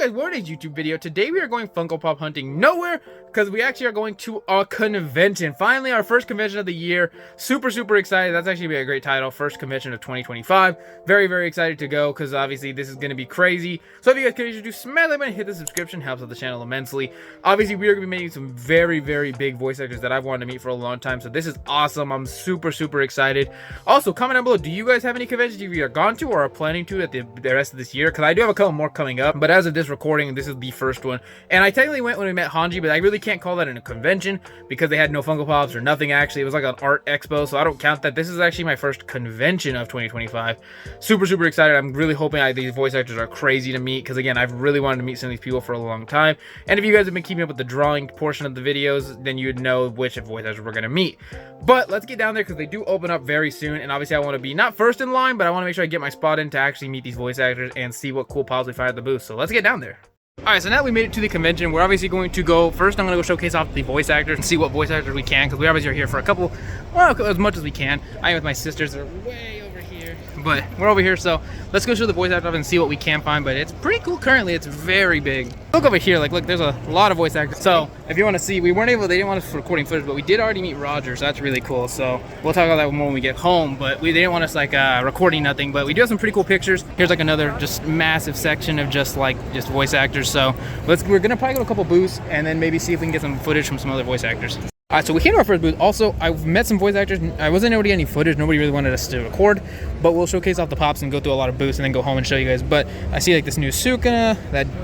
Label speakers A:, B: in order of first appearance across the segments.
A: guys, what is YouTube video? Today we are going Funko Pop hunting nowhere because we actually are going to a convention. Finally, our first convention of the year. Super excited. That's actually be a great title. First convention of 2025. Very excited to go because obviously this is going to be crazy. So if you guys could introduce, smash that button, hit the subscription, helps out the channel immensely. Obviously, we are going to be making some very big voice actors that I've wanted to meet for a long time. So this is awesome. I'm super excited. Also, comment down below. Do you guys have any conventions you've either gone to or are planning to at the rest of this year? Because I do have a couple more coming up. But as of this recording, this is the first one. And I technically went when we met Hanji, but I really can't call that in a convention because they had no Funko Pops or nothing. Actually, it was like an art expo, so I don't count that. This is actually my first convention of 2025. Super excited. I'm really hoping these voice actors are crazy to meet because, again, I've really wanted to meet some of these people for a long time. And if you guys have been keeping up with the drawing portion of the videos, then you would know which voice actors we're going to meet. But let's get down there because they do open up very soon. And obviously, I want to be not first in line, but I want to make sure I get my spot in to actually meet these voice actors and see what cool pops we find at the booth. So let's get down there. Alright, so now we made it to the convention. We're obviously going to go, first I'm going to go showcase off the voice actors and see what voice actors we can, because we obviously are here for a couple, well, as much as we can. I am with my sisters, they're way over here, but we're over here, so let's go show the voice actors and see what we can find. But it's pretty cool currently, it's very big. Look over here, like look, there's a lot of voice actors. So if you want to see, they didn't want us for recording footage, but we did already meet Roger, so that's really cool. So we'll talk about that more when we get home, but they didn't want us like recording nothing, but we do have some pretty cool pictures. Here's like another just massive section of just voice actors. So we're gonna probably go to a couple booths and then maybe see if we can get some footage from some other voice actors. Alright, so we came to our first booth. Also, I've met some voice actors. I wasn't able to get any footage. Nobody really wanted us to record, but we'll showcase off the pops and go through a lot of booths and then go home and show you guys. But I see like this new Sukuna,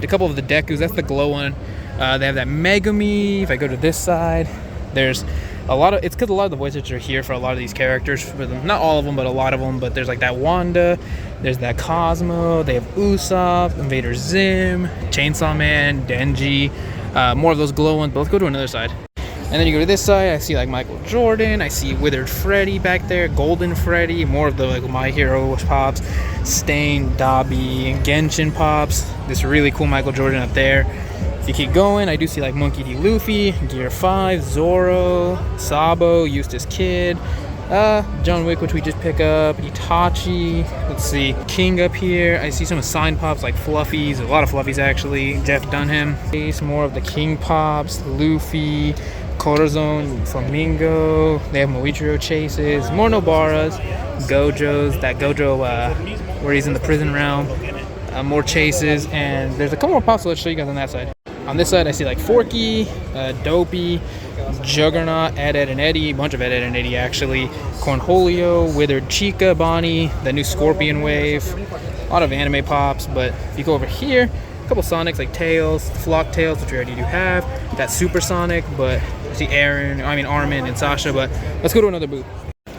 A: a couple of the Dekus. That's the glow one. They have that Megumi. If I go to this side, there's a lot of, it's because a lot of the voice actors are here for a lot of these characters. For them, not all of them, but a lot of them. But there's like that Wanda. There's that Cosmo. They have Usopp, Invader Zim, Chainsaw Man, Denji. More of those glow ones. But let's go to another side. And then you go to this side, I see like Michael Jordan, I see Withered Freddy back there, Golden Freddy, more of the like My Hero pops, Stain, Dobby, and Genshin pops. This really cool Michael Jordan up there. If you keep going, I do see like Monkey D. Luffy, Gear 5, Zoro, Sabo, Eustace Kid, John Wick, which we just pick up, Itachi, let's see, King up here. I see some signed pops like Fluffies, a lot of Fluffies actually, Jeff Dunham. More of the King pops, Luffy, Corazon, Flamingo. They have Moichiro chases, more Nobaras, Gojos, that Gojo where he's in the prison realm, more chases, and there's a couple more pops, so let's show you guys on that side. On this side, I see like Forky, Dopey, Juggernaut, Ed, and Eddie, a bunch of Ed, and Eddie actually, Cornholio, Withered Chica, Bonnie, the new Scorpion Wave, a lot of anime pops. But if you go over here, a couple Sonics like Tails, Flock Tails, which we already do have, that Super Sonic, but I see Armin and Sasha. But let's go to another booth.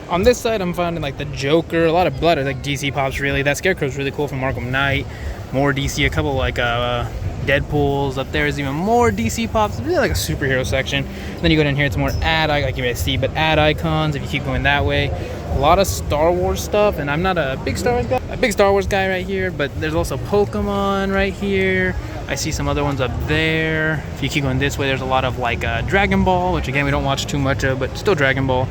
A: On this side, I'm finding like the Joker, a lot of blood, like DC pops really. That Scarecrow's really cool from Arkham Knight. More DC, a couple like Deadpools. Up there is even more DC pops. It's really like a superhero section. Then you go down here, it's more ad, like you may see, but ad icons. If you keep going that way, a lot of Star Wars stuff. And I'm not a big Star Wars guy right here, but there's also Pokemon right here. I see some other ones up there. If you keep going this way, there's a lot of like Dragon Ball, which again we don't watch too much of, but still Dragon Ball.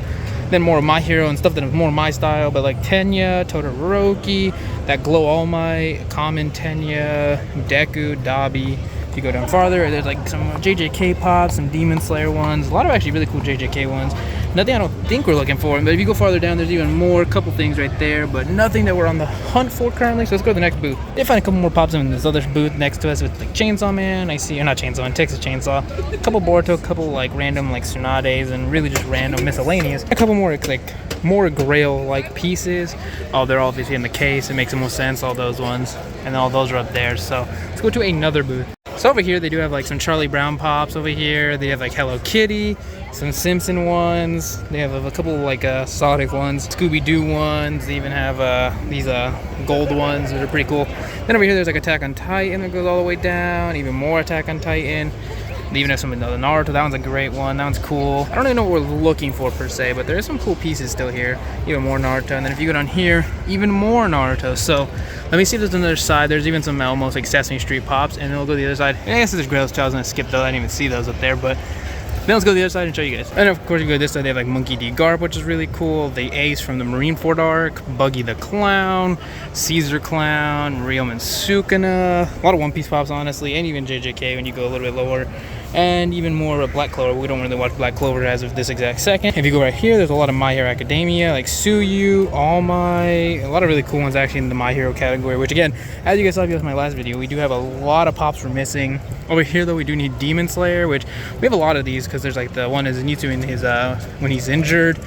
A: Then more of My Hero and stuff that is more my style, but like Tenya, Todoroki, that Glow All Might, Common Tenya, Deku, Dobby. If you go down farther, there's like some JJK pops, some Demon Slayer ones, a lot of actually really cool JJK ones. Nothing I don't think we're looking for, but if you go farther down, there's even more, couple things right there, but nothing that we're on the hunt for currently. So let's go to the next booth. Did find a couple more pops in this other booth next to us with like Chainsaw Man. I see, or not Chainsaw Man, Texas Chainsaw. A couple Boruto, a couple like random like Tsunades, and really just random miscellaneous. A couple more like more Grail like pieces. Oh, they're obviously in the case. It makes the most sense, all those ones, and all those are up there. So let's go to another booth. So over here, they do have like some Charlie Brown pops over here. They have like Hello Kitty, some Simpson ones. They have a couple like Sonic ones, Scooby-Doo ones. They even have these gold ones that are pretty cool. Then over here, there's like Attack on Titan that goes all the way down. Even more Attack on Titan. They even have some of the Naruto. That one's a great one. That one's cool. I don't even know what we're looking for per se, but there is some cool pieces still here. Even more Naruto. And then if you go down here, even more Naruto. So let me see if there's another side. There's even some almost like Sesame Street pops, and then we'll go to the other side. And I guess there's Grail's Child. I was gonna skip those. I didn't even see those up there, but Then let's go to the other side and show you guys. And of course, you go to this side, they have like Monkey D. Garp, which is really cool. The Ace from the Marineford arc, Buggy the Clown, Caesar Clown, Ryomen Sukuna. A lot of One Piece pops, honestly, and even JJK when you go a little bit lower. And even more Black Clover. We don't really watch Black Clover as of this exact second. If you go right here, there's a lot of My Hero Academia, like Suyu, All Might. A lot of really cool ones actually in the My Hero category, which again, as you guys saw in my last video, we do have a lot of pops we're missing. Over here though, we do need Demon Slayer, which we have a lot of these because there's like the one is Zenitsu in his when he's injured.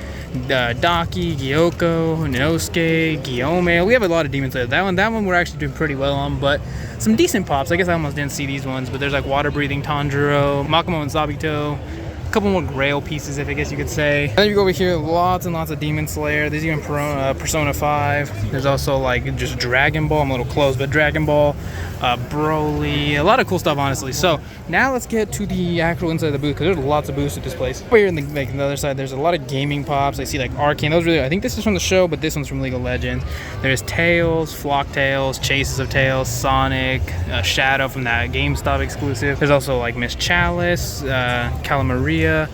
A: Daki, Gyoko, Inosuke, Gyome. We have a lot of Demon Slayer. That one we're actually doing pretty well on, but some decent pops. I guess I almost didn't see these ones, but there's like Water Breathing Tanjiro, Makomo and Sabito, a couple more Grail pieces, if I guess you could say. And then you go over here, lots and lots of Demon Slayer. There's even Persona 5. There's also like just Dragon Ball. I'm a little close, but Dragon Ball, Broly, a lot of cool stuff, honestly. So now let's get to the actual inside of the booth, because there's lots of booths at this place. Over here in the other side, there's a lot of gaming pops. I see like Arcane. Those really, I think this is from the show, but this one's from League of Legends. There's Tails, Flock Tails, Chases of Tails, Sonic, Shadow from that GameStop exclusive. There's also like Miss Chalice, Calamaria,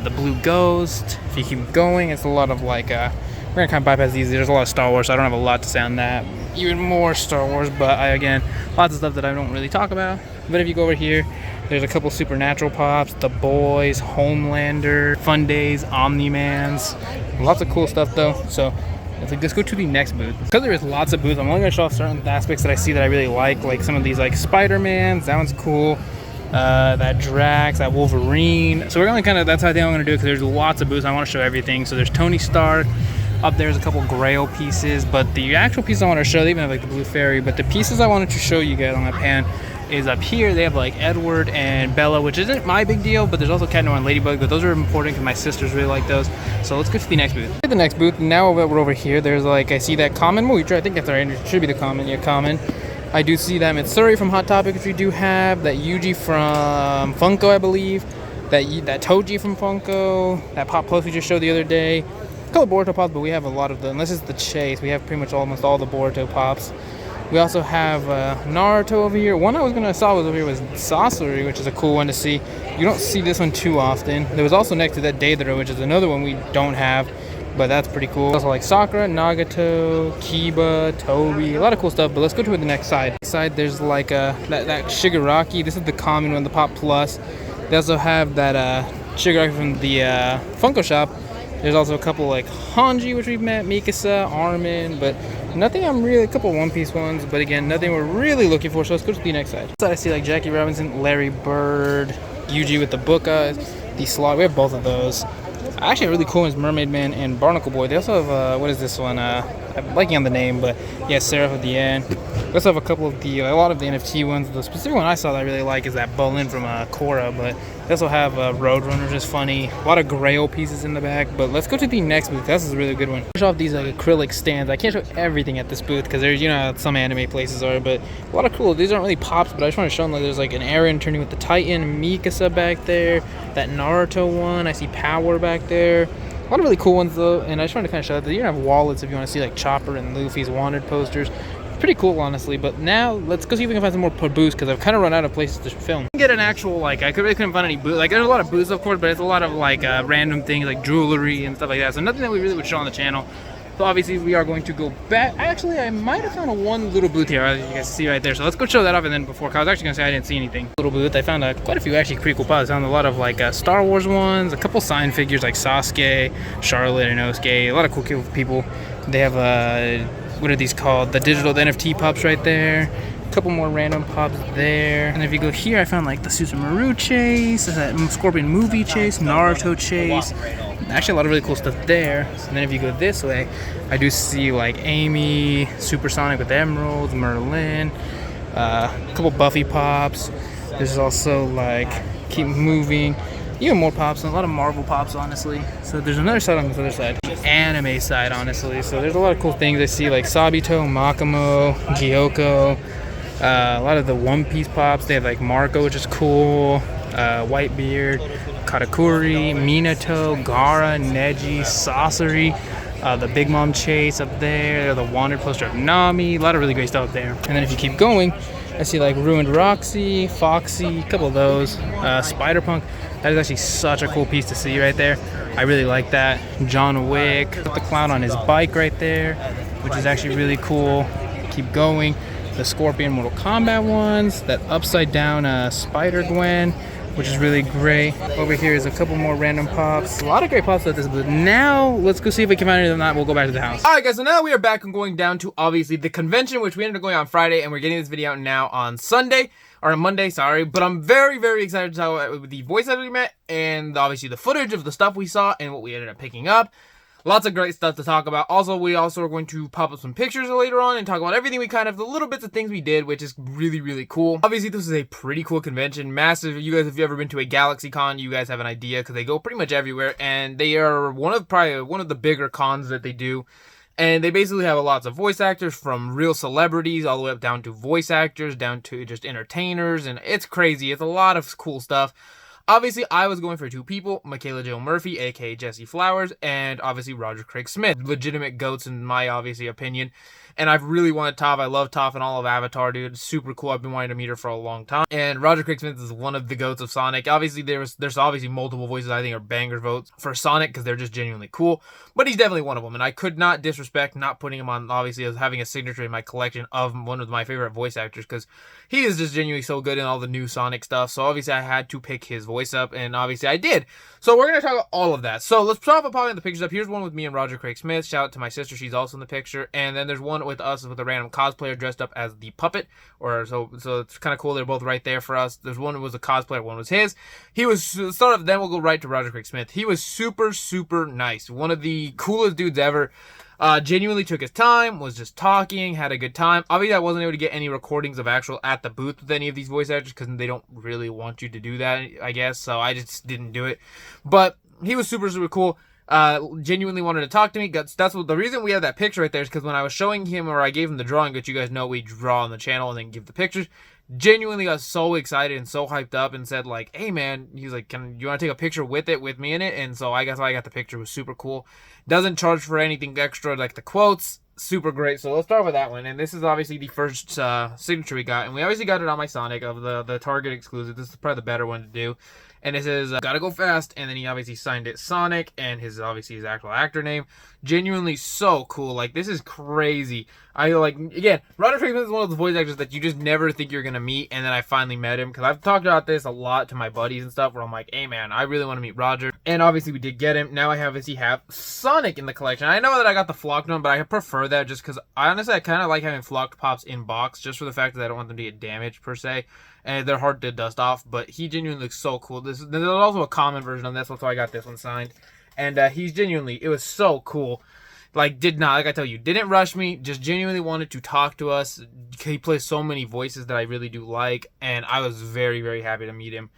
A: the Blue Ghost. If you keep going, it's a lot of like we're gonna kind of bypass these. There's a lot of Star Wars, so I don't have a lot to say on that. Even more Star Wars, but again, lots of stuff that I don't really talk about. But if you go over here, there's a couple Supernatural pops, The Boys, Homelander, Fun Days, Omni-Mans. Lots of cool stuff though. So let's go to the next booth. Because there is lots of booths, I'm only gonna show off certain aspects that I see that I really like some of these like Spider-Mans. That one's cool. That Drax, that Wolverine. So we're gonna kind of, that's how I think I'm gonna do it, because there's lots of booths. I want to show everything. So there's Tony Stark. Up there's a couple Grail pieces, but the actual pieces I want to show, they even have like the Blue Fairy, but the pieces I wanted to show you guys on my pan is up here. They have like Edward and Bella, which isn't my big deal, but there's also Cat Noir and Ladybug, but those are important because my sisters really like those. So let's go to the next booth. The next booth, now we're over here, there's like, I see that Common Moocher, I think that's right, it should be the Common, yeah, Common. I do see that Mitsuri from Hot Topic, if you do have, that Yuji from Funko, I believe, that Toji from Funko, that Pop Plus we just showed the other day. A couple Boruto pops, but we have a lot of them. Unless it's the Chase, we have pretty much almost all the Boruto pops. We also have Naruto over here. One I was gonna saw was over here was Sasori, which is a cool one to see. You don't see this one too often. There was also next to that Deidara, which is another one we don't have, but that's pretty cool. Also like Sakura, Nagato, Kiba, Toby, a lot of cool stuff. But let's go to the next side. There's like that Shigaraki. This is the common one, the Pop Plus. They also have that Shigaraki from the Funko shop. There's also a couple like Hanji, which we've met, Mikasa, Armin, but nothing a couple One Piece ones, but again, nothing we're really looking for, so let's go to the next side. I see like Jackie Robinson, Larry Bird, Yuji with the Booka, the Slot, we have both of those. Actually, a really cool one is Mermaid Man and Barnacle Boy. They also have, what is this one? I'm blanking on the name, but yeah, Seraph at the end. We also have a couple of a lot of the NFT ones. The specific one I saw that I really like is that Bolin from Korra, but they also have Roadrunner, which is funny. A lot of Grail pieces in the back, but let's go to the next booth. This is a really good one. I'll show off these like acrylic stands. I can't show everything at this booth because there's, you know, some anime places are, but a lot of cool. These aren't really pops, but I just want to show them. Like, there's like an Eren turning with the Titan, Mikasa back there, that Naruto one. I see Power back there. A lot of really cool ones though, and I just wanted to kind of show that you don't have wallets if you want to see like Chopper and Luffy's Wanted posters. Pretty cool, honestly. But now let's go see if we can find some more booths, because I've kind of run out of places to film. Get an actual like, I really couldn't find any booths. Like, there's a lot of booths of course, but it's a lot of like random things like jewelry and stuff like that. So nothing that we really would show on the channel. So obviously we are going to go back. Actually, I might have found one little booth here, as you guys see right there. So let's go show that off, and then before, cause I was actually gonna say I didn't see anything. Little booth, I found quite a few actually pretty cool pops. I found a lot of like Star Wars ones, a couple sign figures like Sasuke, Charlotte, and Inosuke. A lot of cool people. They have what are these called? The NFT pops right there. A couple more random pops there. And if you go here, I found like the Susumaru chase, that Scorpion movie chase, Naruto chase. Actually, a lot of really cool stuff there. And then if you go this way, I do see like Amy, Supersonic with Emeralds, Merlin, a couple Buffy pops. There's also like Keep Moving, even more pops, and a lot of Marvel pops, honestly. So there's another side on this other side, the anime side, honestly. So there's a lot of cool things. I see like Sabito, Makomo, Gyoko, a lot of the One Piece pops. They have like Marco, which is cool, Whitebeard, Katakuri, Minato, Gaara, Neji, Sasori, the Big Mom chase up there, the Wanted poster of Nami, a lot of really great stuff up there. And then if you keep going, I see like Ruined Roxy, Foxy, a couple of those. Spider-Punk. That is actually such a cool piece to see right there. I really like that. John Wick. Put the clown on his bike right there, which is actually really cool. Keep going. The Scorpion Mortal Kombat ones. That upside down Spider-Gwen, which is really great. Over here is a couple more random pops. A lot of great pops like this, but now let's go see if we can find any of them. Not, we'll go back to the house. All right, guys, so now we are back and going down to obviously the convention, which we ended up going on Friday, and we're getting this video out now on Sunday, or on Monday, sorry. But I'm very, very excited to talk about the voice actors we met, and obviously the footage of the stuff we saw and what we ended up picking up. Lots of great stuff to talk about. Also, we also are going to pop up some pictures later on and talk about everything we kind of, the little bits of things we did, which is really, really cool. Obviously, this is a pretty cool convention. Massive. You guys, if you've ever been to a Galaxy Con, you guys have an idea because they go pretty much everywhere. And they are probably one of the bigger cons that they do. And they basically have lots of voice actors, from real celebrities all the way up down to voice actors, down to just entertainers. And it's crazy. It's a lot of cool stuff. Obviously, I was going for two people, Michaela Jill Murphy, aka Jessie Flowers, and obviously Roger Craig Smith. Legitimate goats in my obviously opinion. And I've really wanted Toph. I love Toph and all of Avatar, dude. It's super cool. I've been wanting to meet her for a long time. And Roger Craig Smith is one of the goats of Sonic. Obviously, there's obviously multiple voices I think are banger votes for Sonic because they're just genuinely cool. But he's definitely one of them. And I could not disrespect not putting him on, obviously, as having a signature in my collection of one of my favorite voice actors because he is just genuinely so good in all the new Sonic stuff. So obviously, I had to pick his voice up. And obviously, I did. So we're going to talk about all of that. So let's start off popping the pictures up. Here's one with me and Roger Craig Smith. Shout out to my sister. She's also in the picture. And then there's one with us with a random cosplayer dressed up as the puppet, so it's kind of cool. They're both right there for us. There's one was a cosplayer, one was his. He was sort of. Then we'll go right to Roger Craig Smith. He was super, super nice. One of the coolest dudes ever. Genuinely took his time, was just talking, had a good time. Obviously, I wasn't able to get any recordings of actual at the booth with any of these voice actors because they don't really want you to do that, I guess. So I just didn't do it. But he was super, super cool. Genuinely wanted to talk to me. That's what the reason we have that picture right there is because when I was showing him, or I gave him the drawing, which you guys know we draw on the channel and then give the pictures, genuinely got so excited and so hyped up and said like, hey man, he's like, you want to take a picture with me in it? And so I guess I got the picture. It was super cool. Doesn't charge for anything extra, like the quotes. Super great. So let's start with that one. And this is obviously the first signature we got, and we obviously got it on my Sonic of the Target exclusive. This is probably the better one to do. And it says, gotta go fast. And then he obviously signed it Sonic and obviously his actual actor name. Genuinely so cool. Like, this is crazy. I like, again, Roger Craig Smith is one of the voice actors that you just never think you're gonna meet. And then I finally met him because I've talked about this a lot to my buddies and stuff where I'm like, hey man, I really want to meet Roger. And obviously we did get him. Now I have Sonic in the collection. I know that I got the flocked one, but I prefer that just because I kind of like having flocked pops in box just for the fact that I don't want them to get damaged per se. And they're hard to dust off, but he genuinely looks so cool. There's also a common version of this, so I got this one signed. And he's genuinely, it was so cool. Like I tell you, didn't rush me, just genuinely wanted to talk to us. He plays so many voices that I really do like, and I was very, very happy to meet him.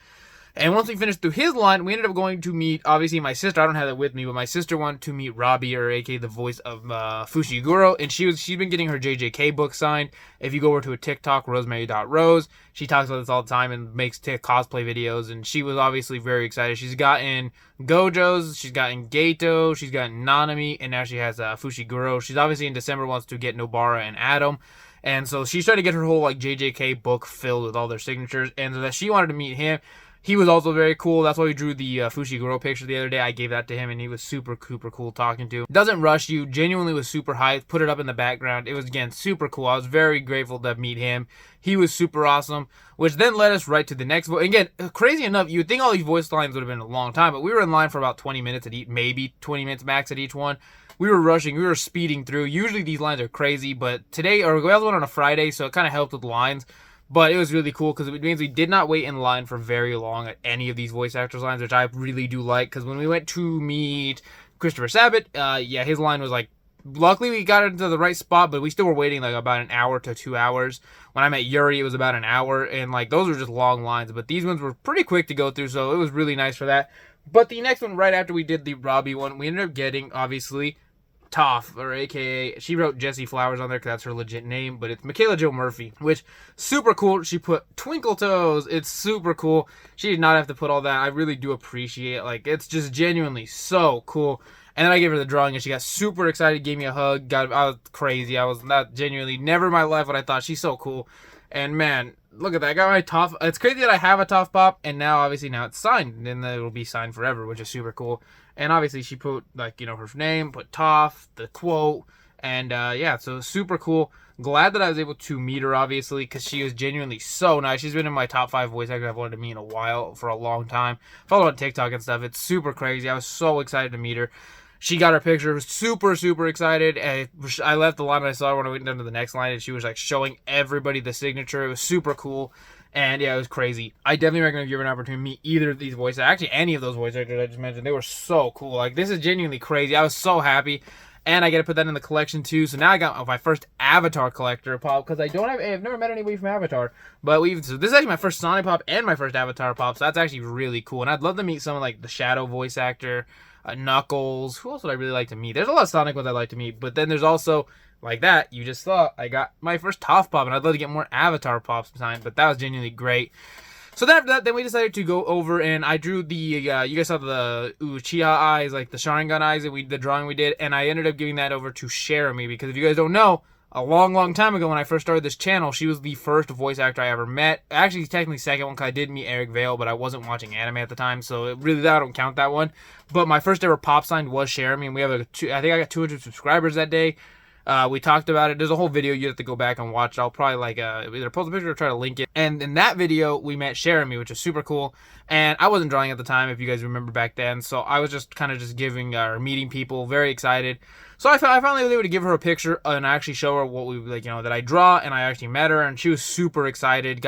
A: And once we finished through his line, we ended up going to meet, obviously, my sister. I don't have that with me, but my sister wanted to meet Robbie, or aka the voice of Fushiguro. And she's been getting her JJK book signed. If you go over to a TikTok, rosemary.rose, she talks about this all the time and makes cosplay videos. And she was obviously very excited. She's gotten Gojo's, she's gotten Gato, she's gotten Nanami, and now she has Fushiguro. She's obviously in December wants to get Nobara and Adam. And so she's trying to get her whole like JJK book filled with all their signatures. And so that she wanted to meet him. He was also very cool. That's why we drew the Fushiguro picture the other day. I gave that to him, and he was super cool talking to. Doesn't rush you. Genuinely was super hyped. Put it up in the background. It was, again, super cool. I was very grateful to meet him. He was super awesome, which then led us right to the next voice. Again, crazy enough, you would think all these voice lines would have been a long time, but we were in line for about 20 minutes at each, maybe 20 minutes max at each one. We were rushing. We were speeding through. Usually these lines are crazy, but today, or we also went on a Friday, so it kind of helped with lines. But it was really cool because it means we did not wait in line for very long at any of these voice actors' lines, which I really do like. Because when we went to meet Christopher Sabat, his line was like, luckily we got into the right spot, but we still were waiting like about an hour to 2 hours. When I met Yuri, it was about an hour, and like those were just long lines. But these ones were pretty quick to go through, so it was really nice for that. But the next one, right after we did the Robbie one, we ended up getting, obviously, Toph, or aka, she wrote Jessie Flowers on there because that's her legit name, but it's Michaela Jill Murphy, which, super cool. She put Twinkle Toes. It's super cool. She did not have to put all that. I really do appreciate it. Like, it's just genuinely so cool. And then I gave her the drawing, and she got super excited, gave me a hug. I was crazy. I was not genuinely, never in my life what I thought. She's so cool. And man, look at that. I got my Toph. It's crazy that I have a Toph Pop, and now obviously now it's signed, and it'll be signed forever, which is super cool. And obviously she put like, you know, her name, put Toph, the quote, and yeah, so super cool. Glad that I was able to meet her, obviously, because she was genuinely so nice. She's been in my top 5 voice actors I've wanted to meet in a while, for a long time. Follow her on TikTok and stuff. It's super crazy. I was so excited to meet her. She got her picture, super, super excited. And I left the line and I saw her when I went down to the next line, and she was like showing everybody the signature. It was super cool. And yeah, it was crazy. I definitely recommend if you have an opportunity to meet either of these voice actors, actually any of those voice actors I just mentioned. They were so cool. Like, this is genuinely crazy. I was so happy. And I get to put that in the collection too. So now I got my first Avatar collector pop, because I've never met anybody from Avatar. But so this is actually my first Sonic pop and my first Avatar pop. So that's actually really cool. And I'd love to meet someone like the Shadow voice actor, Knuckles. Who else would I really like to meet? There's a lot of Sonic ones I'd like to meet. But then there's also, like that, you just saw, I got my first Toph pop. And I'd love to get more Avatar pops sometime. But that was genuinely great. So then after that, then we decided to go over, and I drew the, you guys saw the Uchiha eyes, like the Sharingan eyes, the drawing we did, and I ended up giving that over to Jeremy, because if you guys don't know, a long, long time ago when I first started this channel, she was the first voice actor I ever met. Actually, technically second one, because I did meet Eric Vale, but I wasn't watching anime at the time, so I don't count that one. But my first ever pop sign was Jeremy, and we have I think I got 200 subscribers that day. We talked about it. There's a whole video you have to go back and watch. I'll probably like either post a picture or try to link it. And in that video, we met Jeremy, which is super cool. And I wasn't drawing at the time, if you guys remember back then. So I was just kind of just giving or meeting people, very excited. So I finally was able to give her a picture and actually show her what we like, you know, that I draw. And I actually met her, and she was super excited.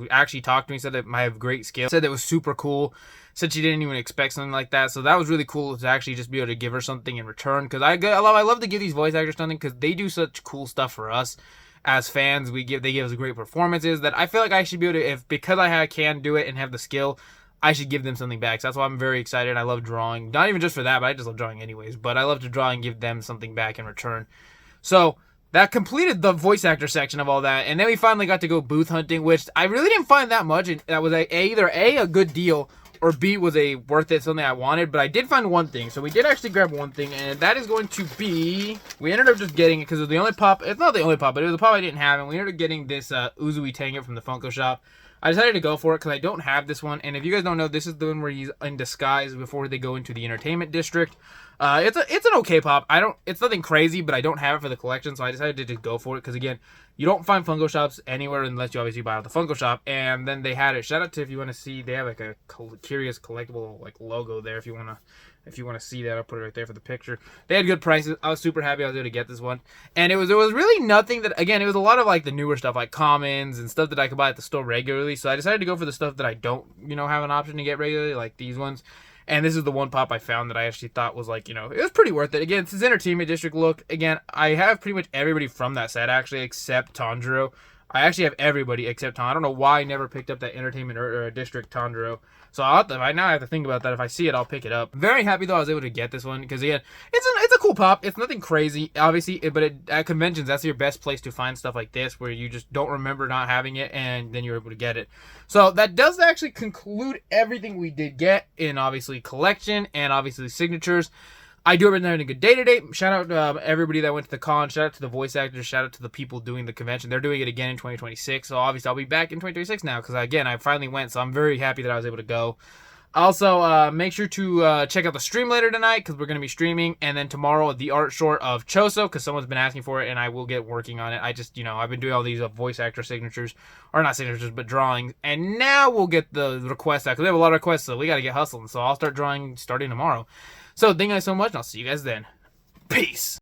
A: Actually talked to me, said that I have great skill. Said that was super cool. Said she didn't even expect something like that. So that was really cool to actually just be able to give her something in return. Because I love to give these voice actors something, because they do such cool stuff for us as fans. They give us great performances that I feel like I should be able to, because I can do it and have the skill, I should give them something back. So that's why I'm very excited. I love drawing. Not even just for that, but I just love drawing anyways. But I love to draw and give them something back in return. So that completed the voice actor section of all that. And then we finally got to go booth hunting, which I really didn't find that much. That was either a good deal, or B, was worth it, something I wanted. But I did find one thing. So we did actually grab one thing, and that is going to be, we ended up just getting it because it was the only pop. It's not the only pop, but it was a pop I didn't have, and we ended up getting this Uzui Tenga from the Funko shop. I decided to go for it because I don't have this one. And if you guys don't know, this is the one where he's in disguise before they go into the entertainment district. It's an okay pop. It's nothing crazy, but I don't have it for the collection, so I decided to just go for it because, again, you don't find Funko shops anywhere unless you obviously buy it at the Funko shop. And then they had it. Shout out to, if you want to see, they have like a Curious collectible like logo there. If you want to see that, I'll put it right there for the picture. They had good prices. I was super happy I was able to get this one. And it was really nothing that, again, it was a lot of like the newer stuff, like commons and stuff that I could buy at the store regularly. So I decided to go for the stuff that I don't, have an option to get regularly, like these ones. And this is the one pop I found that I actually thought was like, it was pretty worth it. Again, it's his entertainment district look. Again, I have pretty much everybody from that set actually, except Tanjiro. I actually have everybody except Tanjiro. I don't know why I never picked up that entertainment or district Tanjiro. So right now I have to think about that. If I see it, I'll pick it up. Very happy though I was able to get this one because, again, it's a cool pop. It's nothing crazy, obviously, but at conventions, that's your best place to find stuff like this where you just don't remember not having it and then you're able to get it. So that does actually conclude everything we did get in, obviously, collection and obviously signatures. I do hope you're having a good day today. Shout out to everybody that went to the con. Shout out to the voice actors. Shout out to the people doing the convention. They're doing it again in 2026. So obviously I'll be back in 2026 now because, again, I finally went. So I'm very happy that I was able to go. Also, make sure to check out the stream later tonight because we're going to be streaming. And then tomorrow, the art short of Choso because someone's been asking for it and I will get working on it. I just, I've been doing all these voice actor signatures. Or not signatures, but drawings. And now we'll get the requests out because we have a lot of requests. So we got to get hustling. So I'll start drawing starting tomorrow. So thank you guys so much, and I'll see you guys then. Peace.